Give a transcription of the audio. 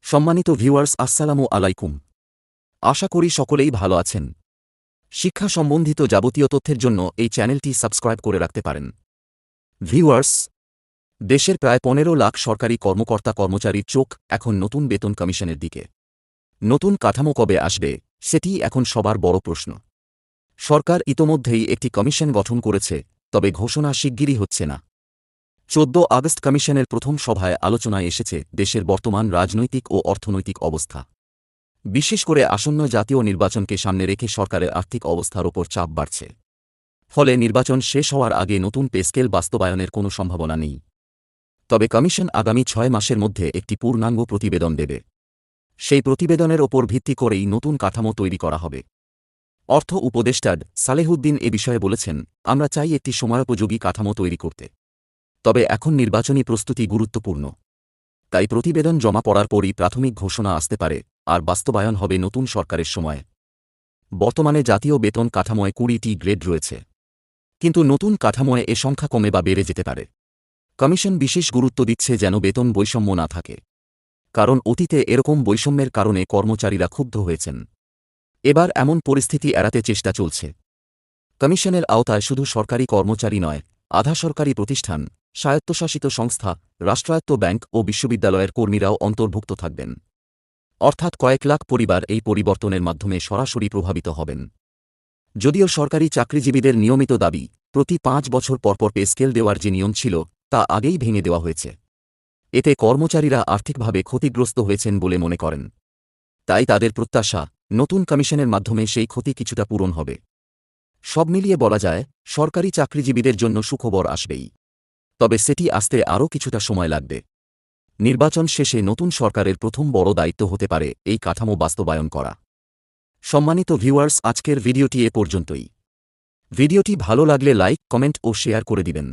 সম্মানিত ভিউয়ার্স, আসসালামু আলাইকুম। আশা করি সকলেই ভালো আছেন। শিক্ষা সম্বন্ধিত যাবতীয় তথ্যের জন্য এই চ্যানেলটি সাবস্ক্রাইব করে রাখতে পারেন। ভিউয়ার্স, দেশের প্রায় ১৫ লাখ সরকারি কর্মকর্তা কর্মচারীর চোখ এখন নতুন বেতন কমিশনের দিকে। নতুন কাঠামো কবে আসবে, সেটিই এখন সবার বড় প্রশ্ন। সরকার ইতোমধ্যেই একটি কমিশন গঠন করেছে, তবে ঘোষণা শিগগিরই হচ্ছে না। ১৪ আগস্ট কমিশনের প্রথম সভায় আলোচনায় এসেছে দেশের বর্তমান রাজনৈতিক ও অর্থনৈতিক অবস্থা। বিশেষ করে আসন্ন জাতীয় নির্বাচনকে সামনে রেখে সরকারের আর্থিক অবস্থার ওপর চাপ বাড়ছে। ফলে নির্বাচন শেষ হওয়ার আগে নতুন পে স্কেল বাস্তবায়নের কোনো সম্ভাবনা নেই। তবে কমিশন আগামী ৬ মাসের মধ্যে একটি পূর্ণাঙ্গ প্রতিবেদন দেবে। সেই প্রতিবেদনের ওপর ভিত্তি করেই নতুন কাঠামো তৈরি করা হবে। অর্থ উপদেষ্টা সালেহুদ্দিন এ বিষয়ে বলেছেন, আমরা চাই একটি সময়োপযোগী কাঠামো তৈরি করতে। তবে এখন নির্বাচনী প্রস্তুতি গুরুত্বপূর্ণ। তাই প্রতিবেদন জমা পড়ার পরই প্রাথমিক ঘোষণা আসতে পারে, আর বাস্তবায়ন হবে নতুন সরকারের সময়ে। বর্তমানে জাতীয় বেতন কাঠামোয় ২০টি গ্রেড রয়েছে। কিন্তু নতুন কাঠামোয় এ সংখ্যা কমে বা বেড়ে যেতে পারে। কমিশন বিশেষ গুরুত্ব দিচ্ছে যেন বেতন বৈষম্য না থাকে। কারণ অতীতে এরকম বৈষম্যের কারণে কর্মচারীরা ক্ষুব্ধ হয়েছেন। এবার এমন পরিস্থিতি এড়াতে চেষ্টা চলছে। কমিশনের আওতায় শুধু সরকারি কর্মচারী নয়, আধা সরকারি প্রতিষ্ঠান, স্বায়ত্তশাসিত সংস্থা, রাষ্ট্রায়ত্ত ব্যাংক ও বিশ্ববিদ্যালয়ের কর্মীরাও অন্তর্ভুক্ত থাকবেন। অর্থাৎ কয়েক লাখ পরিবার এই পরিবর্তনের মাধ্যমে সরাসরি প্রভাবিত হবেন। যদিও সরকারি চাকরিজীবীদের নিয়মিত দাবি, প্রতি ৫ বছর পরপর পে স্কেল দেওয়ার যে নিয়ম ছিল, তা আগেই ভেঙে দেওয়া হয়েছে। এতে কর্মচারীরা আর্থিকভাবে ক্ষতিগ্রস্ত হয়েছেন বলে মনে করেন। তাই তাদের প্রত্যাশা, নতুন কমিশনের মাধ্যমে সেই ক্ষতি কিছুটা পূরণ হবে। সব মিলিয়ে বলা যায়, সরকারি চাকরিজীবীদের জন্য সুখবর আসবেই। তবে সেটি আসতে আরও কিছুটা সময় লাগবে। নির্বাচন শেষে নতুন সরকারের প্রথম বড় দায়িত্ব হতে পারে এই কাঠামো বাস্তবায়ন করা। সম্মানিত ভিউয়ার্স, আজকের ভিডিওটি এ পর্যন্তই। ভিডিওটি ভালো লাগলে লাইক, কমেন্ট ও শেয়ার করে দিবেন।